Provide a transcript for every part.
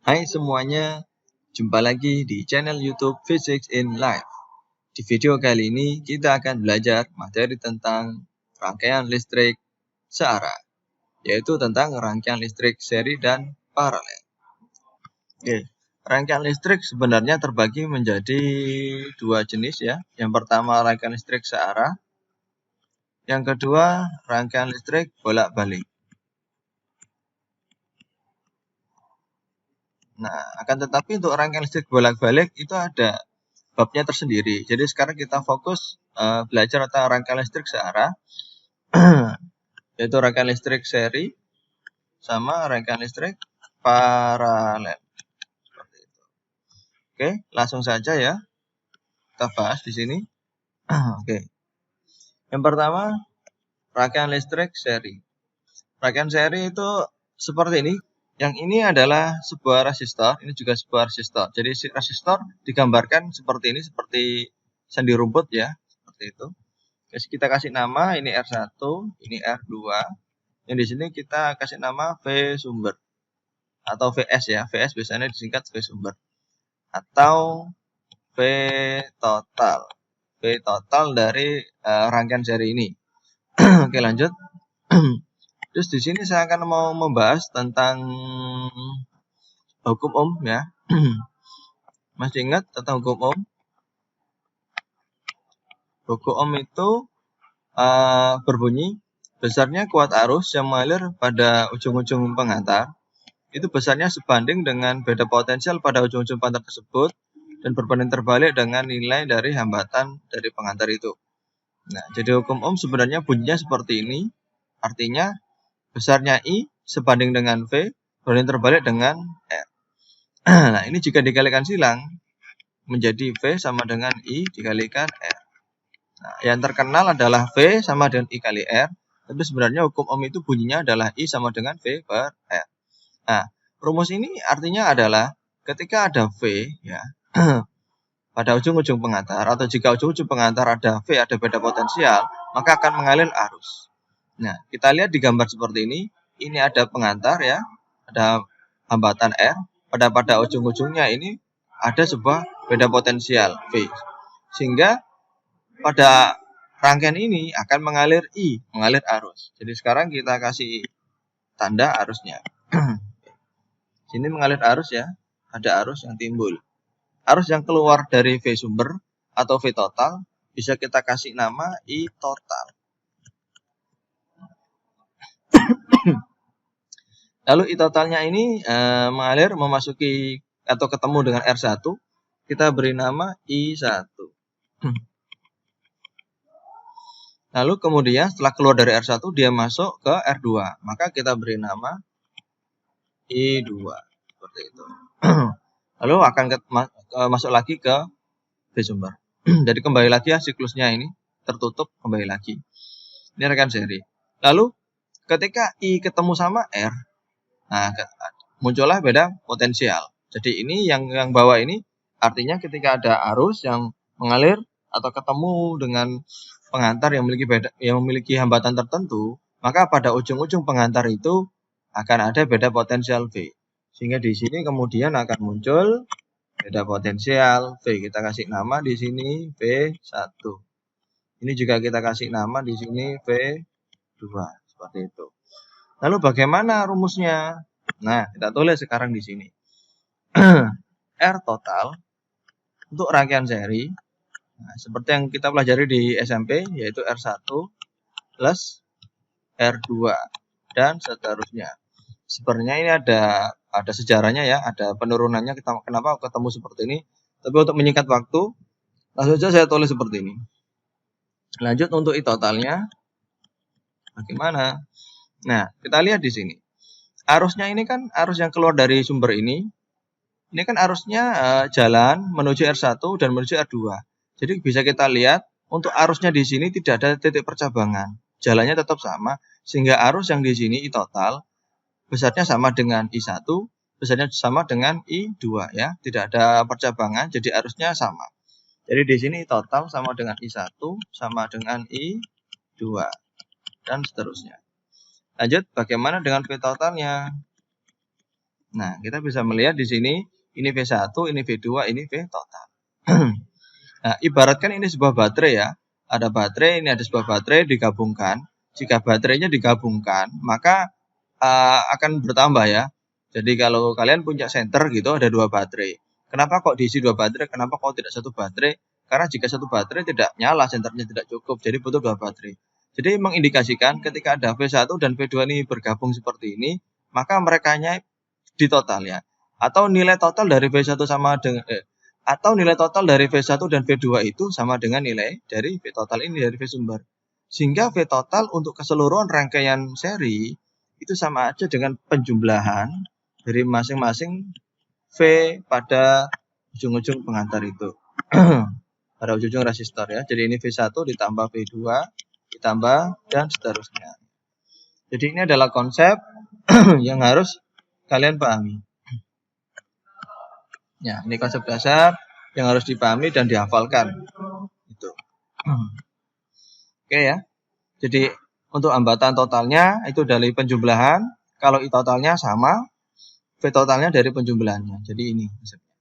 Hai semuanya, jumpa lagi di channel YouTube Physics in Life. Di video kali ini kita akan belajar materi tentang rangkaian listrik searah, yaitu tentang rangkaian listrik seri dan paralel. Oke, rangkaian listrik sebenarnya terbagi menjadi dua jenis ya. Yang pertama rangkaian listrik searah, yang kedua rangkaian listrik bolak-balik. Nah, akan tetapi untuk rangkaian listrik bolak-balik itu ada babnya tersendiri. Jadi sekarang kita fokus belajar tentang rangkaian listrik searah, yaitu rangkaian listrik seri sama rangkaian listrik paralel. Seperti itu. Oke, langsung saja ya kita bahas di sini. Oke, yang pertama rangkaian listrik seri. Rangkaian seri itu seperti ini. Yang ini adalah sebuah resistor, ini juga sebuah resistor. Jadi resistor digambarkan seperti ini, seperti sendi rumput ya, seperti itu. Jadi kita kasih nama, ini R1, ini R2. Yang di sini kita kasih nama V sumber atau VS ya. VS biasanya disingkat V sumber atau V total. V total dari rangkaian seri ini. Oke, lanjut. Terus di sini saya akan mau membahas tentang hukum Ohm ya. Masih ingat tentang hukum Ohm? Hukum Ohm itu berbunyi besarnya kuat arus yang mengalir pada ujung-ujung pengantar itu besarnya sebanding dengan beda potensial pada ujung-ujung pengantar tersebut dan berbanding terbalik dengan nilai dari hambatan dari pengantar itu. Nah, jadi hukum Ohm sebenarnya bunyinya seperti ini. Artinya besarnya I sebanding dengan V berbanding terbalik dengan R. Nah, ini jika dikalikan silang menjadi V sama dengan I dikalikan R. Nah, yang terkenal adalah V sama dengan I kali R. Tapi sebenarnya hukum Ohm itu bunyinya adalah I sama dengan V per R. Nah, rumus ini artinya adalah ketika ada V ya pada ujung-ujung pengantar atau jika ujung-ujung pengantar ada V, ada beda potensial, maka akan mengalir arus. Nah, kita lihat di gambar seperti ini. Ini ada pengantar ya, ada hambatan R. Pada ujung-ujungnya ini ada sebuah beda potensial V. Sehingga pada rangkaian ini akan mengalir I, mengalir arus. Jadi sekarang kita kasih tanda arusnya. Sini mengalir arus ya, ada arus yang timbul. Arus yang keluar dari V sumber atau V total bisa kita kasih nama I total. Lalu I totalnya ini mengalir memasuki atau ketemu dengan R1, kita beri nama I1. Lalu kemudian setelah keluar dari R1 dia masuk ke R2, maka kita beri nama I2 seperti itu. Lalu akan masuk lagi ke V sumber. Jadi kembali lagi ya siklusnya ini tertutup kembali lagi. Ini rangkaian seri. Lalu ketika I ketemu sama R, nah muncullah beda potensial. Jadi ini yang bawah ini artinya ketika ada arus yang mengalir atau ketemu dengan pengantar yang memiliki hambatan tertentu, maka pada ujung-ujung pengantar itu akan ada beda potensial V. Sehingga di sini kemudian akan muncul beda potensial V. Kita kasih nama di sini V1. Ini juga kita kasih nama di sini V2. Seperti itu. Lalu bagaimana rumusnya? Nah, kita tulis sekarang di sini. R total untuk rangkaian seri. Nah, seperti yang kita pelajari di SMP, yaitu R1 plus R2 dan seterusnya. Sebenarnya ini ada sejarahnya ya, ada penurunannya. Kenapa ketemu seperti ini? Tapi untuk menyingkat waktu, langsung saja saya tulis seperti ini. Lanjut untuk I totalnya, bagaimana? Nah, kita lihat di sini. Arusnya ini kan arus yang keluar dari sumber ini. Ini kan arusnya jalan menuju R1 dan menuju R2. Jadi bisa kita lihat untuk arusnya di sini tidak ada titik percabangan. Jalannya tetap sama, sehingga arus yang di sini I total besarnya sama dengan I1, besarnya sama dengan I2 ya. Tidak ada percabangan, jadi arusnya sama. Jadi di sini I total sama dengan I1 sama dengan I2 dan seterusnya. Lanjut, bagaimana dengan V totalnya? Nah, kita bisa melihat di sini, ini V1, ini V2, ini V total. Nah, ibaratkan ini sebuah baterai ya. Ada baterai, ini ada sebuah baterai digabungkan. Jika baterainya digabungkan, maka akan bertambah ya. Jadi kalau kalian punya senter gitu, ada 2 baterai. Kenapa kok diisi 2 baterai? Kenapa kok tidak 1 baterai? Karena jika 1 baterai tidak nyala, senternya tidak cukup. Jadi butuh 2 baterai. Jadi mengindikasikan ketika ada V1 dan V2 ini bergabung seperti ini, maka merekanya di total ya. Atau nilai total dari V1 sama dengan atau nilai total dari V1 dan V2 itu sama dengan nilai dari V total ini dari V sumber. Sehingga V total untuk keseluruhan rangkaian seri itu sama aja dengan penjumlahan dari masing-masing V pada ujung-ujung pengantar itu. Pada ujung-ujung resistor ya. Jadi ini V1 ditambah V2 ditambah dan seterusnya. Jadi ini adalah konsep yang harus kalian pahami. Ya, ini konsep dasar yang harus dipahami dan dihafalkan. Itu. Oke ya. Jadi untuk hambatan totalnya itu dari penjumlahan. Kalau I totalnya sama, V totalnya dari penjumlahannya. Jadi ini konsepnya.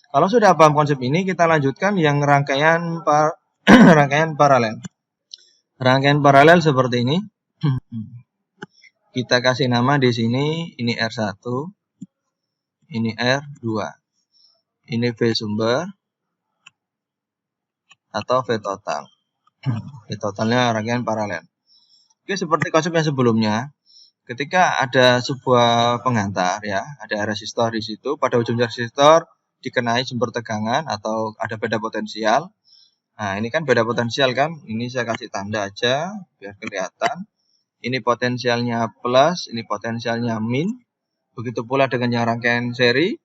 Kalau sudah paham konsep ini, kita lanjutkan yang rangkaian rangkaian paralel. Rangkaian paralel seperti ini. Kita kasih nama di sini, ini R1, ini R2. Ini V sumber atau V total. V totalnya rangkaian paralel. Oke, seperti konsep yang sebelumnya, ketika ada sebuah pengantar ya, ada resistor di situ, pada ujung resistor dikenai sumber tegangan atau ada beda potensial. Nah, ini kan beda potensial kan? Ini saya kasih tanda aja biar kelihatan. Ini potensialnya plus, ini potensialnya min. Begitu pula dengan yang rangkaian seri.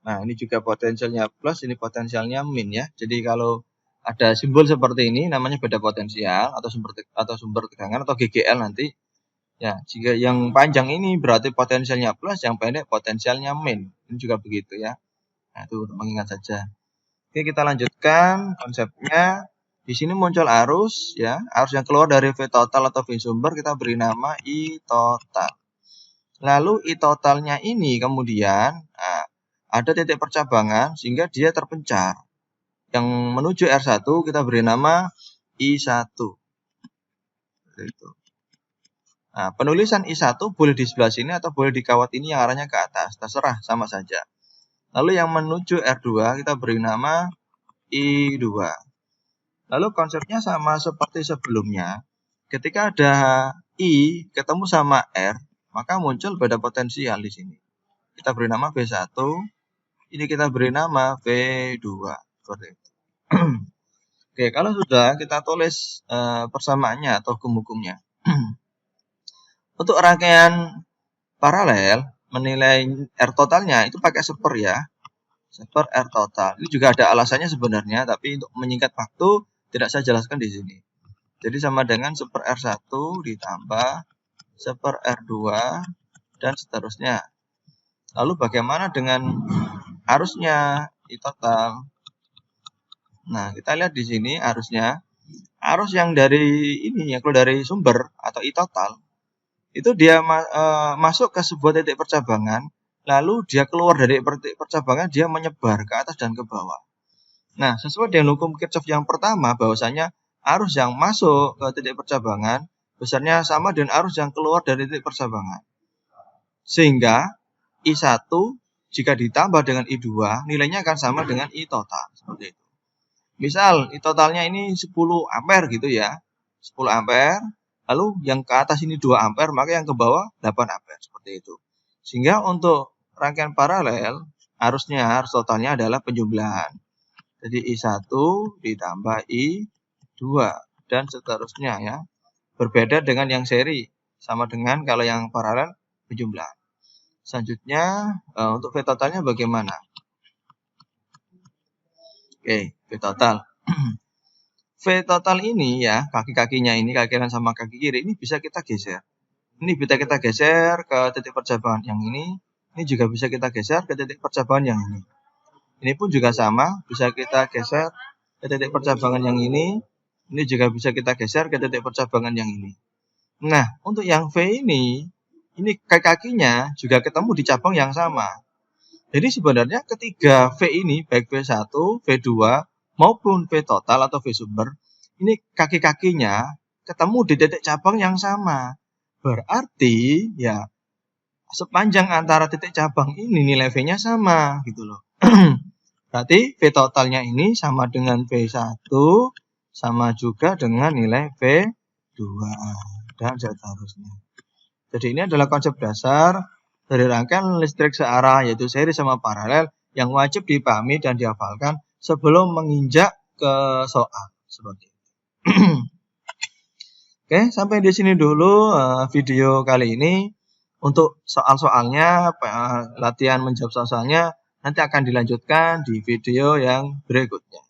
Nah, ini juga potensialnya plus, ini potensialnya min ya. Jadi kalau ada simbol seperti ini namanya beda potensial atau sumber tegangan atau GGL nanti. Ya, jika yang panjang ini berarti potensialnya plus, yang pendek potensialnya min. Ini juga begitu ya. Nah, itu untuk mengingat saja. Oke, kita lanjutkan konsepnya. Di sini muncul arus ya, arus yang keluar dari V total atau V sumber kita beri nama I total. Lalu I totalnya ini kemudian ada titik percabangan sehingga dia terpencar. Yang menuju R1 kita beri nama I1. Itu. Nah, penulisan I1 boleh di sebelah sini atau boleh di kawat ini yang arahnya ke atas. Terserah, sama saja. Lalu yang menuju R2 kita beri nama I2. Lalu konsepnya sama seperti sebelumnya. Ketika ada I ketemu sama R, maka muncul beda potensial di sini. Kita beri nama V1. Ini kita beri nama V2. Seperti itu. Oke, kalau sudah kita tulis persamaannya atau hukum-hukumnya. Untuk rangkaian paralel, menilai R totalnya itu pakai super ya. Super R total. Ini juga ada alasannya sebenarnya, tapi untuk menyingkat waktu tidak saya jelaskan di sini. Jadi sama dengan super R1 ditambah super R2 dan seterusnya. Lalu bagaimana dengan arusnya I total? Nah, kita lihat di sini arusnya. Arus yang dari ini, yang keluar dari sumber atau I total, itu dia masuk ke sebuah titik percabangan, lalu dia keluar dari titik percabangan, dia menyebar ke atas dan ke bawah. Nah, sesuai dengan hukum Kirchhoff yang pertama, bahwasanya arus yang masuk ke titik percabangan besarnya sama dengan arus yang keluar dari titik percabangan. Sehingga I1 jika ditambah dengan I2, nilainya akan sama dengan I total. Seperti itu. Misal I totalnya ini 10 ampere gitu ya. 10 ampere, lalu yang ke atas ini 2 ampere, maka yang ke bawah 8 ampere. Seperti itu. Sehingga untuk rangkaian paralel, arus totalnya adalah penjumlahan. Jadi I1 ditambah I2 dan seterusnya ya. Berbeda dengan yang seri. Sama dengan kalau yang paralel penjumlahan. Selanjutnya untuk V totalnya bagaimana? Oke, V total. V total ini ya, kaki-kakinya ini, kaki kanan sama kaki kiri, ini bisa kita geser. Ini bisa kita geser ke titik percabangan yang ini. Ini juga bisa kita geser ke titik percabangan yang ini. Ini pun juga sama, bisa kita geser ke titik percabangan yang ini. Ini juga bisa kita geser ke titik percabangan yang ini. Nah, untuk yang V ini, ini kakinya juga ketemu di cabang yang sama. Jadi sebenarnya ketiga V ini, baik V1, V2, maupun V total atau V sumber, ini kaki-kakinya ketemu di titik cabang yang sama. Berarti ya sepanjang antara titik cabang ini nilai V-nya sama gitu loh. Berarti V totalnya ini sama dengan V1 sama juga dengan nilai V2 dan seterusnya. Jadi ini adalah konsep dasar dari rangkaian listrik searah yaitu seri sama paralel yang wajib dipahami dan dihafalkan sebelum menginjak ke soal seperti itu. Oke, sampai di sini dulu video kali ini. Untuk soal-soalnya, latihan menjawab soal-soalnya nanti akan dilanjutkan di video yang berikutnya.